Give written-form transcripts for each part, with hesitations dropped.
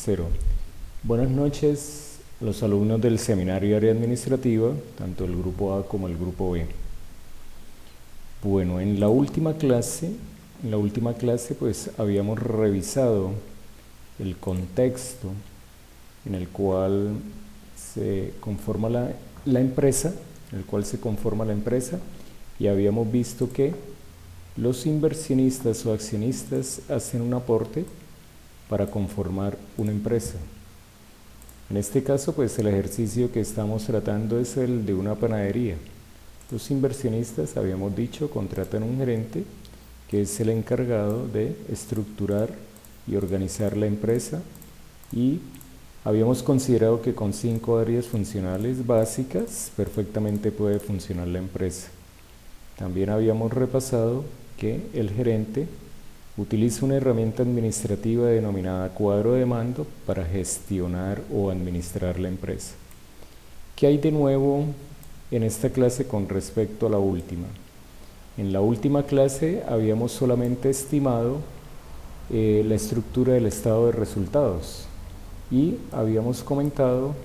Cero. Buenas noches a los alumnos del seminario de área administrativa, tanto el grupo A como el grupo B. Bueno, en la última clase pues habíamos revisado el contexto en el cual se conforma la empresa, y habíamos visto que los inversionistas o accionistas hacen un aporte para conformar una empresa. En este caso, pues el ejercicio que estamos tratando es el de una panadería. Los inversionistas, habíamos dicho, contratan un gerente que es el encargado de estructurar y organizar la empresa, y habíamos considerado que con 5 áreas funcionales básicas perfectamente puede funcionar la empresa. También habíamos repasado que el gerente utiliza una herramienta administrativa denominada cuadro de mando para gestionar o administrar la empresa. ¿Qué hay de nuevo en esta clase con respecto a la última? En la última clase habíamos solamente estimado la estructura del estado de resultados y habíamos comentado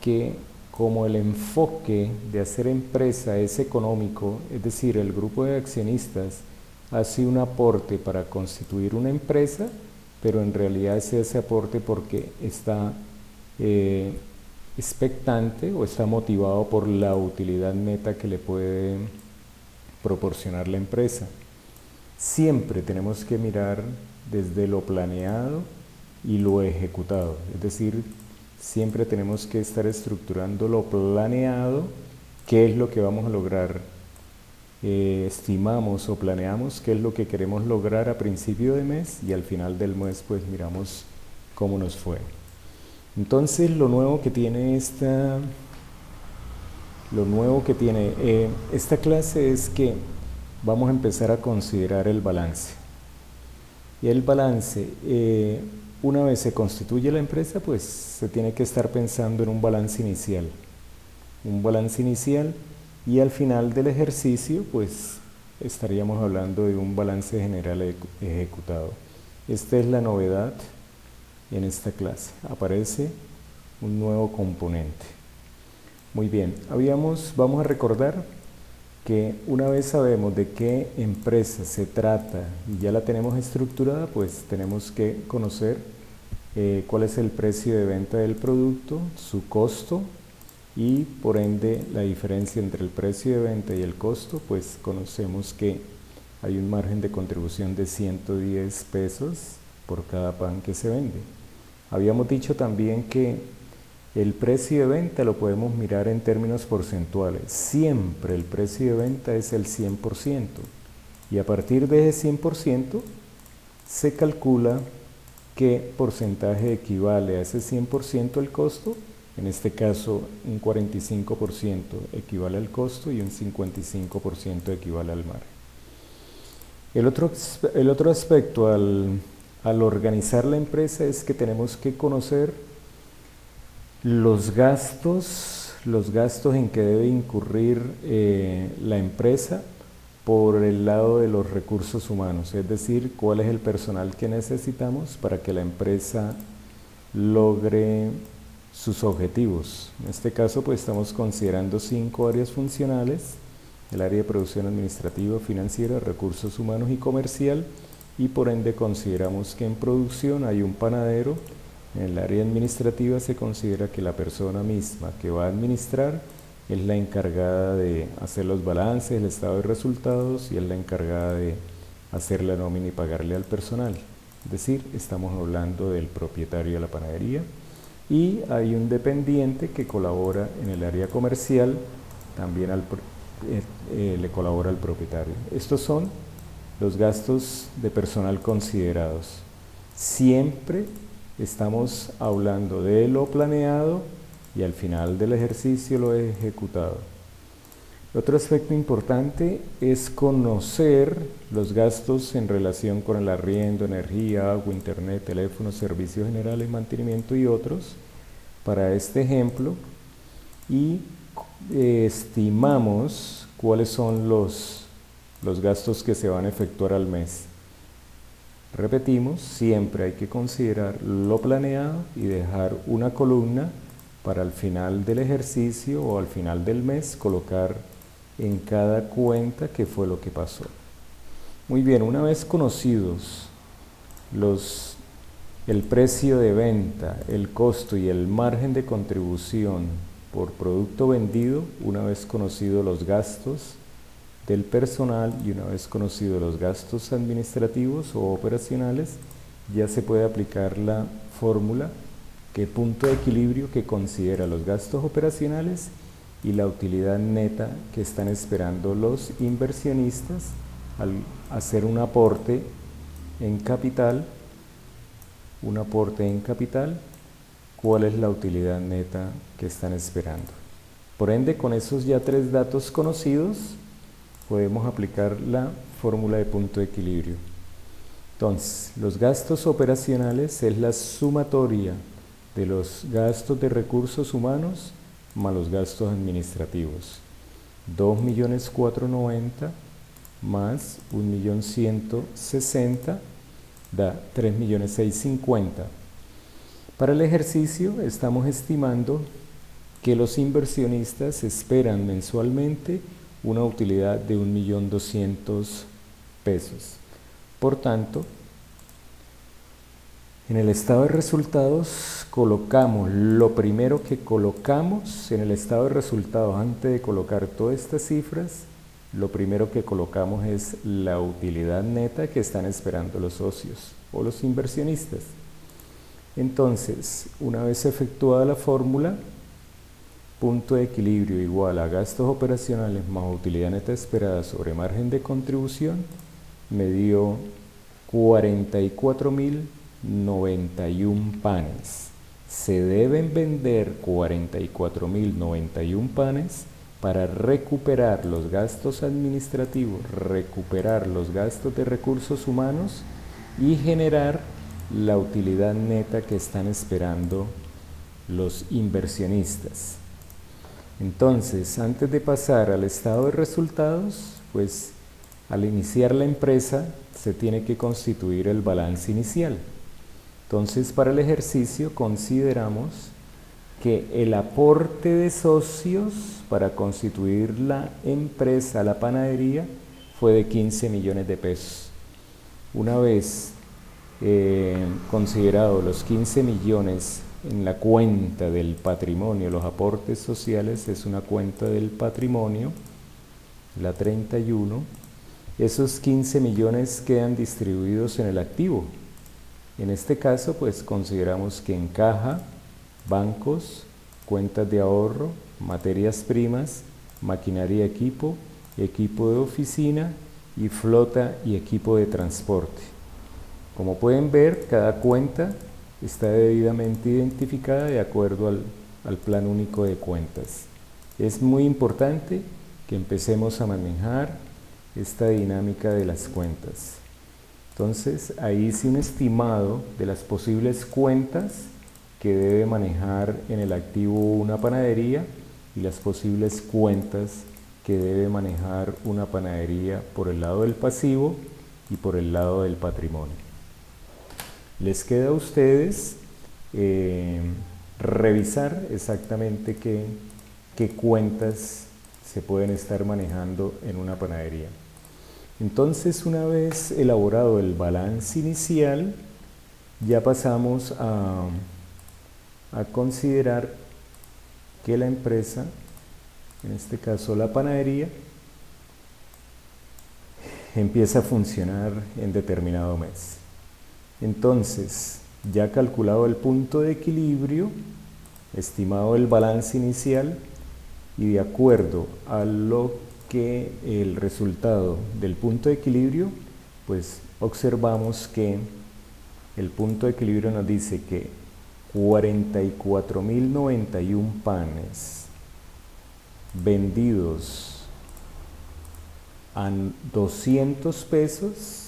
que como el enfoque de hacer empresa es económico, es decir, el grupo de accionistas hace un aporte para constituir una empresa, pero en realidad es ese aporte porque está expectante o está motivado por la utilidad neta que le puede proporcionar la empresa. Siempre tenemos que mirar desde lo planeado y lo ejecutado, es decir, siempre tenemos que estar estructurando lo planeado, qué es lo que vamos a lograr. Estimamos o planeamos qué es lo que queremos lograr a principio de mes y al final del mes pues miramos cómo nos fue. Entonces lo nuevo que tiene esta clase es que vamos a empezar a considerar el balance. Y el balance, una vez se constituye la empresa, pues se tiene que estar pensando en un balance inicial. Y al final del ejercicio, pues estaríamos hablando de un balance general ejecutado. Esta es la novedad en esta clase. Aparece un nuevo componente. Muy bien, vamos a recordar que una vez sabemos de qué empresa se trata y ya la tenemos estructurada, pues tenemos que conocer cuál es el precio de venta del producto, su costo, y por ende la diferencia entre el precio de venta y el costo, pues conocemos que hay un margen de contribución de 110 pesos por cada pan que se vende. Habíamos dicho también que el precio de venta lo podemos mirar en términos porcentuales. Siempre el precio de venta es el 100%, y a partir de ese 100% se calcula qué porcentaje equivale a ese 100% el costo. En este caso, un 45% equivale al costo y un 55% equivale al margen. El otro aspecto al organizar la empresa es que tenemos que conocer los gastos en que debe incurrir la empresa por el lado de los recursos humanos, es decir, cuál es el personal que necesitamos para que la empresa logre sus objetivos. En este caso, pues estamos considerando 5 áreas funcionales: el área de producción administrativa, financiera, recursos humanos y comercial, y por ende consideramos que en producción hay un panadero. En el área administrativa se considera que la persona misma que va a administrar es la encargada de hacer los balances, el estado de resultados, y es la encargada de hacer la nómina y pagarle al personal. Es decir, estamos hablando del propietario de la panadería. Y hay un dependiente que colabora en el área comercial, también le colabora al propietario. Estos son los gastos de personal considerados. Siempre estamos hablando de lo planeado y al final del ejercicio lo ejecutado. Otro aspecto importante es conocer los gastos en relación con el arriendo, energía, agua, internet, teléfono, servicios generales, mantenimiento y otros, para este ejemplo, y estimamos cuáles son los gastos que se van a efectuar al mes. Repetimos, siempre hay que considerar lo planeado y dejar una columna para al final del ejercicio o al final del mes colocar en cada cuenta qué fue lo que pasó. Muy bien, una vez conocidos el precio de venta, el costo y el margen de contribución por producto vendido, una vez conocidos los gastos del personal y una vez conocidos los gastos administrativos o operacionales, ya se puede aplicar la fórmula que punto de equilibrio que considera los gastos operacionales y la utilidad neta que están esperando los inversionistas al hacer un aporte en capital. ¿Cuál es la utilidad neta que están esperando? Por ende, con esos ya 3 datos conocidos, podemos aplicar la fórmula de punto de equilibrio. Entonces, los gastos operacionales es la sumatoria de los gastos de recursos humanos más los gastos administrativos. 2.490.000 más 1.160.000 da 3.650.000. Para el ejercicio estamos estimando que los inversionistas esperan mensualmente una utilidad de 1.200.000 pesos. Por tanto, en el estado de resultados colocamos lo primero que colocamos en el estado de resultados antes de colocar todas estas cifras. Lo primero que colocamos es la utilidad neta que están esperando los socios o los inversionistas. Entonces, una vez efectuada la fórmula, punto de equilibrio igual a gastos operacionales más utilidad neta esperada sobre margen de contribución, me dio 44.091 panes. Se deben vender 44.091 panes para recuperar los gastos administrativos, recuperar los gastos de recursos humanos y generar la utilidad neta que están esperando los inversionistas. Entonces, antes de pasar al estado de resultados, pues al iniciar la empresa se tiene que constituir el balance inicial. Entonces, para el ejercicio consideramos que el aporte de socios para constituir la empresa, la panadería, fue de 15 millones de pesos. Una vez considerado los 15 millones en la cuenta del patrimonio, los aportes sociales es una cuenta del patrimonio, la 31, esos 15 millones quedan distribuidos en el activo. En este caso, pues consideramos que en caja, bancos, cuentas de ahorro, materias primas, maquinaria y equipo de oficina y flota y equipo de transporte. Como pueden ver, cada cuenta está debidamente identificada de acuerdo al plan único de cuentas. Es muy importante que empecemos a manejar esta dinámica de las cuentas. Entonces, ahí hice un estimado de las posibles cuentas que debe manejar en el activo una panadería y las posibles cuentas que debe manejar una panadería por el lado del pasivo y por el lado del patrimonio. Les queda a ustedes revisar exactamente qué cuentas se pueden estar manejando en una panadería. Entonces, una vez elaborado el balance inicial, ya pasamos a considerar que la empresa, en este caso la panadería, empieza a funcionar en determinado mes. Entonces, ya calculado el punto de equilibrio, estimado el balance inicial y de acuerdo a lo que el resultado del punto de equilibrio, pues observamos que el punto de equilibrio nos dice que 44.091 panes vendidos a 200 pesos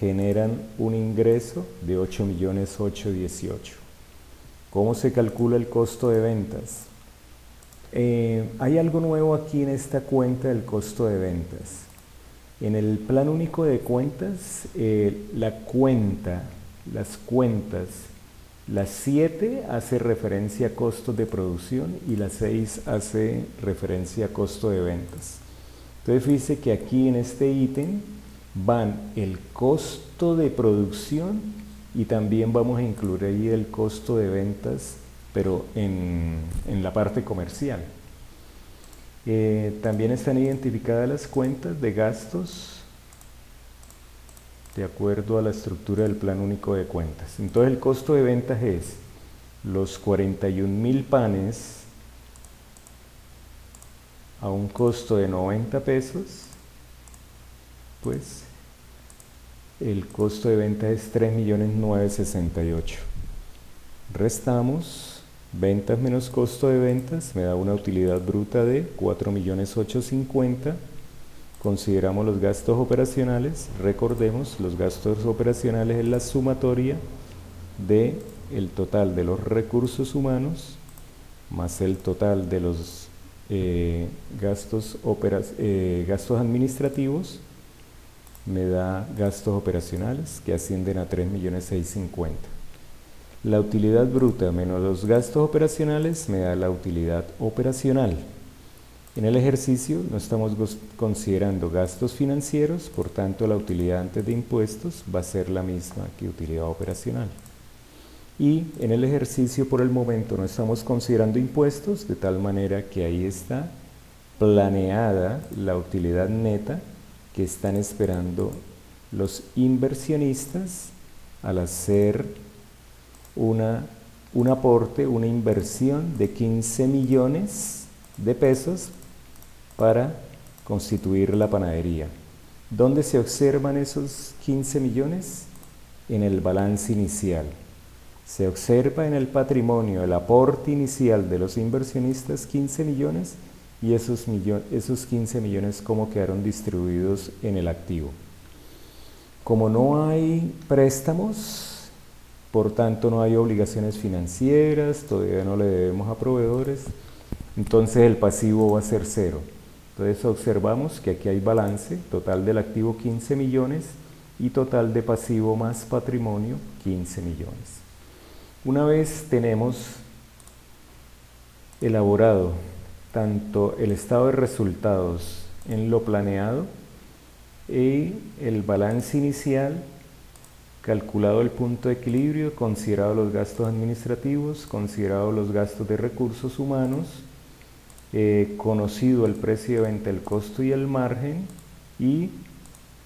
generan un ingreso de 8.818.000. ¿Cómo se calcula el costo de ventas? Hay algo nuevo aquí en esta cuenta del costo de ventas. En el plan único de cuentas, las cuentas, la 7 hace referencia a costos de producción y la 6 hace referencia a costo de ventas. Entonces fíjese que aquí en este ítem van el costo de producción y también vamos a incluir ahí el costo de ventas, pero en la parte comercial. También están identificadas las cuentas de gastos de acuerdo a la estructura del plan único de cuentas. Entonces el costo de ventas es los 41.000 panes a un costo de 90 pesos, pues el costo de ventas es 3.968.000. Restamos ventas menos costo de ventas, me da una utilidad bruta de 4.850.000. Consideramos los gastos operacionales. Recordemos, los gastos operacionales es la sumatoria de el total de los recursos humanos más el total de los gastos administrativos, me da gastos operacionales que ascienden a 3.650.000. La utilidad bruta menos los gastos operacionales me da la utilidad operacional. En el ejercicio no estamos considerando gastos financieros, por tanto la utilidad antes de impuestos va a ser la misma que utilidad operacional. Y en el ejercicio por el momento no estamos considerando impuestos, de tal manera que ahí está planeada la utilidad neta que están esperando los inversionistas al hacer un aporte, una inversión de 15 millones de pesos para constituir la panadería. ¿Dónde se observan esos 15 millones? En el balance inicial. Se observa en el patrimonio el aporte inicial de los inversionistas 15 millones y esos 15 millones cómo quedaron distribuidos en el activo. Como no hay préstamos, por tanto no hay obligaciones financieras, todavía no le debemos a proveedores, entonces el pasivo va a ser 0. Entonces observamos que aquí hay balance, total del activo 15 millones y total de pasivo más patrimonio 15 millones. Una vez tenemos elaborado tanto el estado de resultados en lo planeado y el balance inicial, calculado el punto de equilibrio, considerado los gastos administrativos, considerado los gastos de recursos humanos, conocido el precio de venta, el costo y el margen, y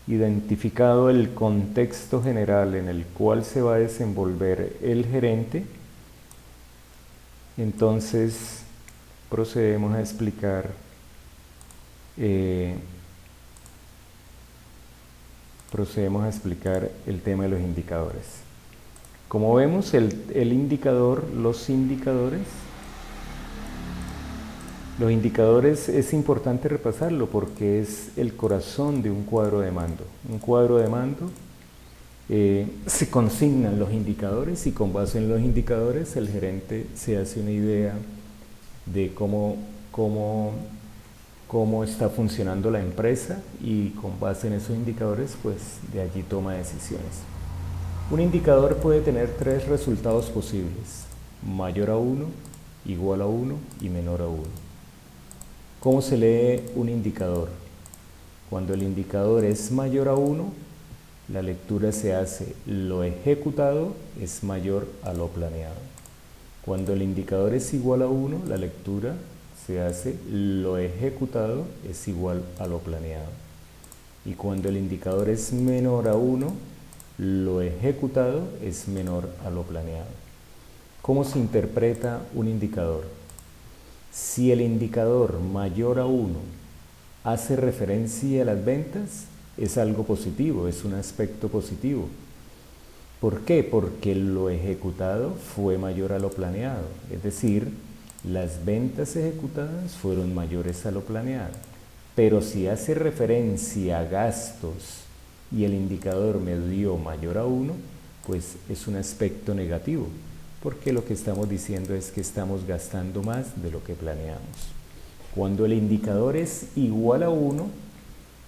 identificado el contexto general en el cual se va a desenvolver el gerente, entonces procedemos a explicar el tema de los indicadores. Como vemos, los indicadores es importante repasarlo porque es el corazón de un cuadro de mando. Un cuadro de mando se consignan los indicadores y con base en los indicadores el gerente se hace una idea de cómo está funcionando la empresa y con base en esos indicadores pues de allí toma decisiones. Un indicador puede tener 3 resultados posibles: mayor a 1, igual a 1 y menor a 1. ¿Cómo se lee un indicador? Cuando el indicador es mayor a 1, la lectura se hace lo ejecutado es mayor a lo planeado. Cuando el indicador es igual a 1, la lectura se hace lo ejecutado es igual a lo planeado. Y cuando el indicador es menor a 1, lo ejecutado es menor a lo planeado. ¿Cómo se interpreta un indicador? Si el indicador mayor a 1 hace referencia a las ventas, es algo positivo, es un aspecto positivo. ¿Por qué? Porque lo ejecutado fue mayor a lo planeado, es decir, las ventas ejecutadas fueron mayores a lo planeado. Pero si hace referencia a gastos y el indicador me dio mayor a 1, pues es un aspecto negativo, porque lo que estamos diciendo es que estamos gastando más de lo que planeamos. Cuando el indicador es igual a 1,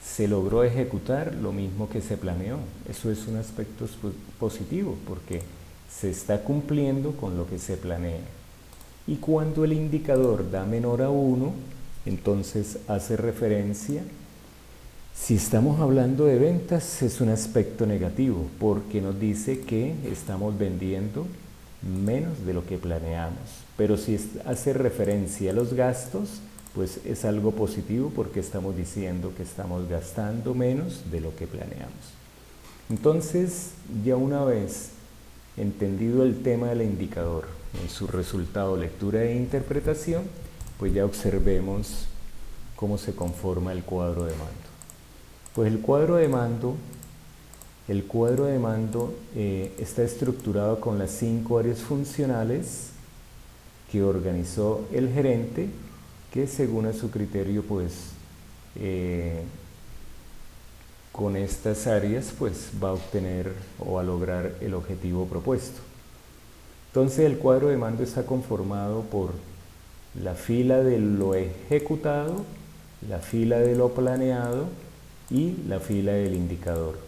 se logró ejecutar lo mismo que se planeó. Eso es un aspecto positivo porque se está cumpliendo con lo que se planea. Y cuando el indicador da menor a 1, entonces hace referencia, si estamos hablando de ventas, es un aspecto negativo porque nos dice que estamos vendiendo menos de lo que planeamos. Pero si hace referencia a los gastos, pues es algo positivo porque estamos diciendo que estamos gastando menos de lo que planeamos. Entonces, ya una vez entendido el tema del indicador en su resultado, lectura e interpretación, pues ya observemos cómo se conforma el cuadro de mando. Pues el cuadro de mando está estructurado con las 5 áreas funcionales que organizó el gerente, que según a su criterio, pues con estas áreas pues va a obtener o va a lograr el objetivo propuesto. Entonces el cuadro de mando está conformado por la fila de lo ejecutado, la fila de lo planeado y la fila del indicador.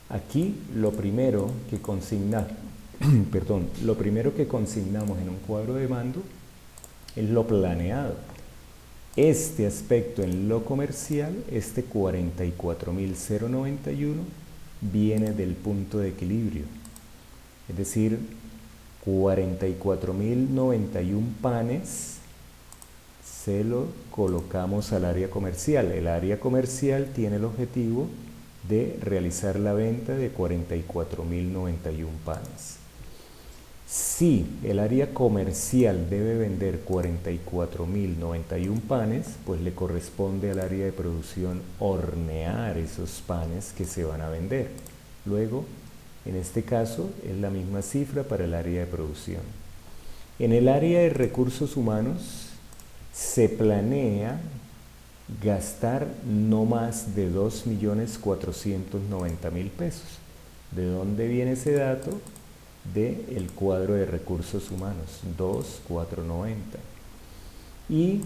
Aquí lo primero que consignamos en un cuadro de mando es lo planeado. Este aspecto en lo comercial, este 44.091, viene del punto de equilibrio. Es decir, 44.091 panes se lo colocamos al área comercial. El área comercial tiene el objetivo de realizar la venta de 44.091 panes. Si el área comercial debe vender 44.091 panes, pues le corresponde al área de producción hornear esos panes que se van a vender. Luego, en este caso, es la misma cifra para el área de producción. En el área de recursos humanos se planea gastar no más de 2.490.000 pesos. ¿De dónde viene ese dato? Del cuadro de recursos humanos, 2.490. Y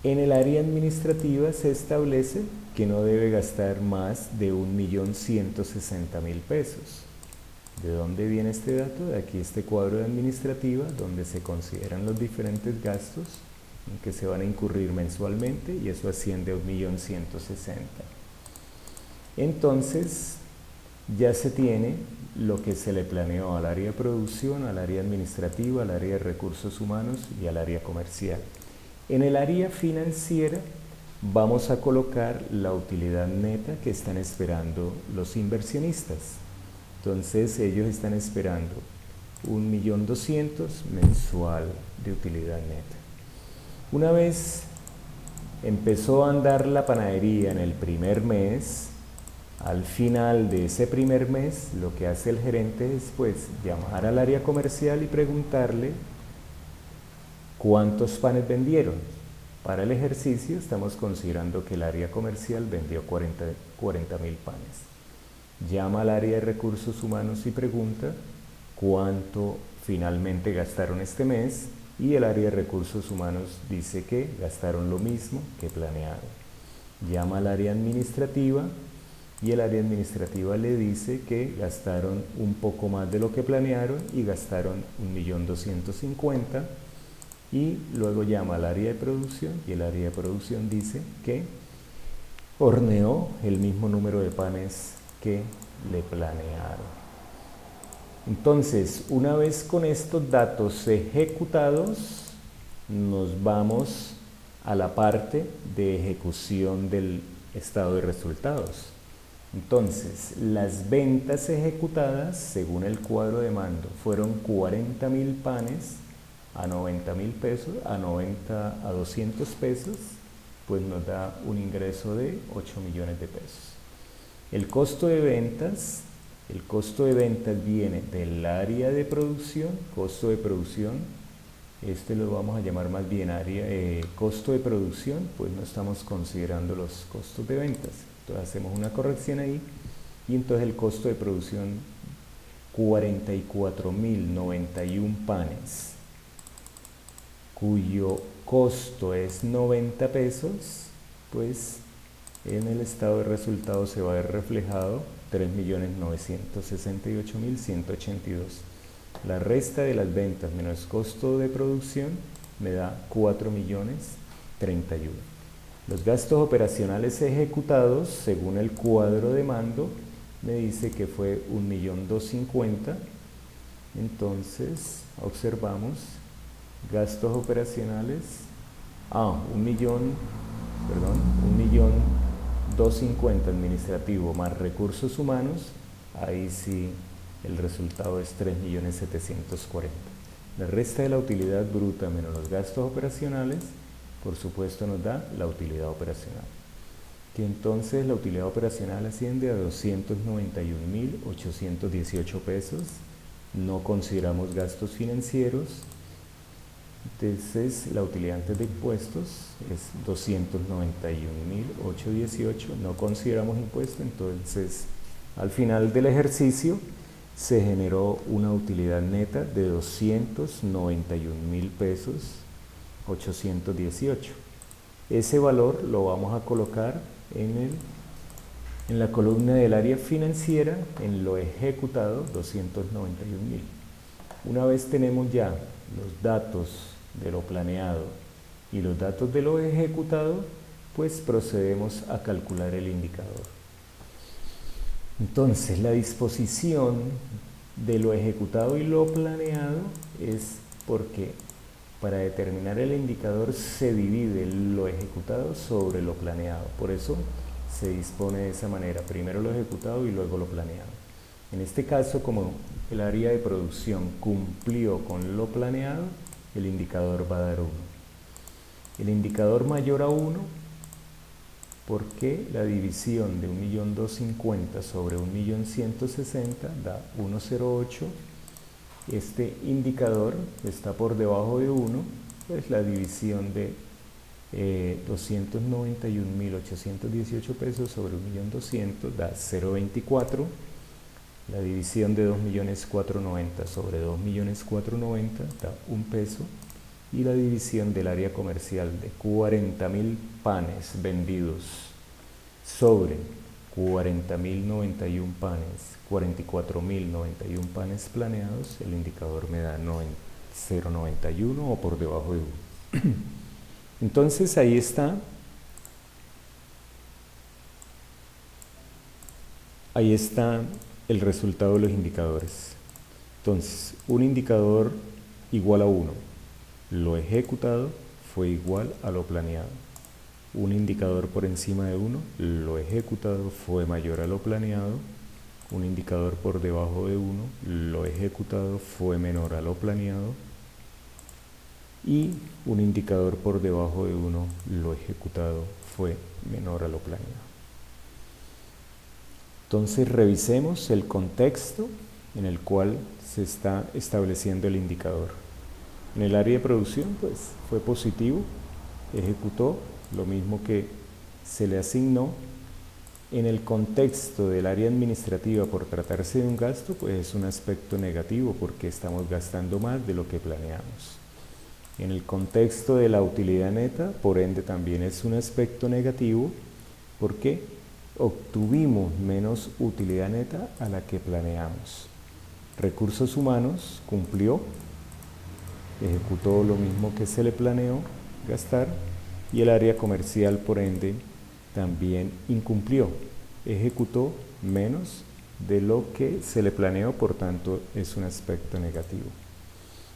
en el área administrativa se establece que no debe gastar más de 1.160.000 pesos. ¿De dónde viene este dato? De aquí este cuadro de administrativa, donde se consideran los diferentes gastos en que se van a incurrir mensualmente, y eso asciende a 1.160.000. Entonces, ya se tiene lo que se le planeó al área de producción, al área administrativa, al área de recursos humanos y al área comercial. En el área financiera vamos a colocar la utilidad neta que están esperando los inversionistas. Entonces ellos están esperando 1.200.000 mensual de utilidad neta. Una vez empezó a andar la panadería en el primer mes, al final de ese primer mes, lo que hace el gerente es pues llamar al área comercial y preguntarle cuántos panes vendieron. Para el ejercicio estamos considerando que el área comercial vendió 40.000 panes. Llama al área de recursos humanos y pregunta cuánto finalmente gastaron este mes, y el área de recursos humanos dice que gastaron lo mismo que planeado. Llama al área administrativa y el área administrativa le dice que gastaron un poco más de lo que planearon y gastaron 1.250.000, y luego llama al área de producción y el área de producción dice que horneó el mismo número de panes que le planearon. Entonces, una vez con estos datos ejecutados, nos vamos a la parte de ejecución del estado de resultados. Entonces, las ventas ejecutadas, según el cuadro de mando, fueron 40.000 panes a 90.000 pesos, a 200 pesos, pues nos da un ingreso de 8 millones de pesos. El costo de ventas viene del área de producción, costo de producción, este lo vamos a llamar más bien costo de producción, pues no estamos considerando los costos de ventas. Entonces hacemos una corrección ahí, y entonces el costo de producción, 44.091 panes, cuyo costo es 90 pesos, pues en el estado de resultados se va a ver reflejado 3.968.182. La resta de las ventas menos costo de producción me da 4.031.000. Los gastos operacionales ejecutados, según el cuadro de mando, me dice que fue 1.250.000. Entonces, observamos gastos operacionales, 1.250.000 administrativo más recursos humanos, ahí sí el resultado es 3.740.000. La resta de la utilidad bruta menos los gastos operacionales, por supuesto nos da la utilidad operacional, que entonces la utilidad operacional asciende a 291.818 pesos. No consideramos gastos financieros, entonces la utilidad antes de impuestos es 291.818, no consideramos impuestos, entonces al final del ejercicio se generó una utilidad neta de 291.000 pesos 818. Ese valor lo vamos a colocar en la columna del área financiera, en lo ejecutado, 291.000. Una vez tenemos ya los datos de lo planeado y los datos de lo ejecutado, pues procedemos a calcular el indicador. Entonces, la disposición de lo ejecutado y lo planeado es porque para determinar el indicador se divide lo ejecutado sobre lo planeado. Por eso se dispone de esa manera, primero lo ejecutado y luego lo planeado. En este caso, como el área de producción cumplió con lo planeado, el indicador va a dar 1. El indicador mayor a 1, porque la división de 1.250.000 sobre 1.160.000 da 108. Este indicador está por debajo de 1, pues la división de 291.818 pesos sobre 1.200.000 da 0.24. La división de 2.490.000 sobre 2.490.000 da 1 peso. Y la división del área comercial de 40.000 panes vendidos sobre 40.091 panes, 44.091 panes planeados, el indicador me da 0.91 o por debajo de 1. Entonces ahí está el resultado de los indicadores. Entonces, un indicador igual a 1, lo ejecutado fue igual a lo planeado. Un indicador por encima de 1, lo ejecutado fue mayor a lo planeado. Un indicador por debajo de 1, lo ejecutado fue menor a lo planeado. Y un indicador por debajo de 1, lo ejecutado fue menor a lo planeado. Entonces revisemos el contexto en el cual se está estableciendo el indicador. En el área de producción, pues fue positivo, ejecutó lo mismo que se le asignó. En el contexto del área administrativa, por tratarse de un gasto, pues es un aspecto negativo porque estamos gastando más de lo que planeamos. En el contexto de la utilidad neta, por ende, también es un aspecto negativo porque obtuvimos menos utilidad neta a la que planeamos. Recursos humanos cumplió, ejecutó lo mismo que se le planeó gastar, y el área comercial, por ende, también incumplió, ejecutó menos de lo que se le planeó, por tanto es un aspecto negativo.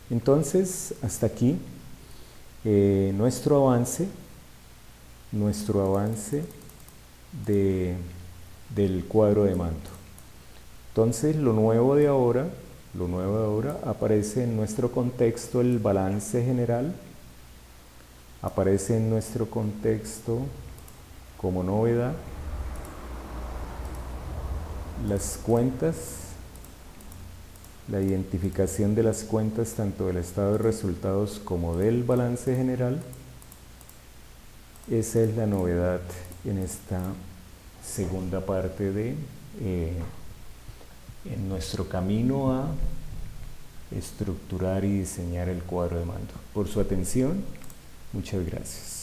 Entonces, hasta aquí nuestro avance del cuadro de mando. Entonces, lo nuevo de ahora aparece en nuestro contexto el balance general, aparece en nuestro contexto como novedad las cuentas, la identificación de las cuentas tanto del estado de resultados como del balance general. Esa es la novedad en esta segunda parte de en nuestro camino a estructurar y diseñar el cuadro de mando. Por su atención, muchas gracias.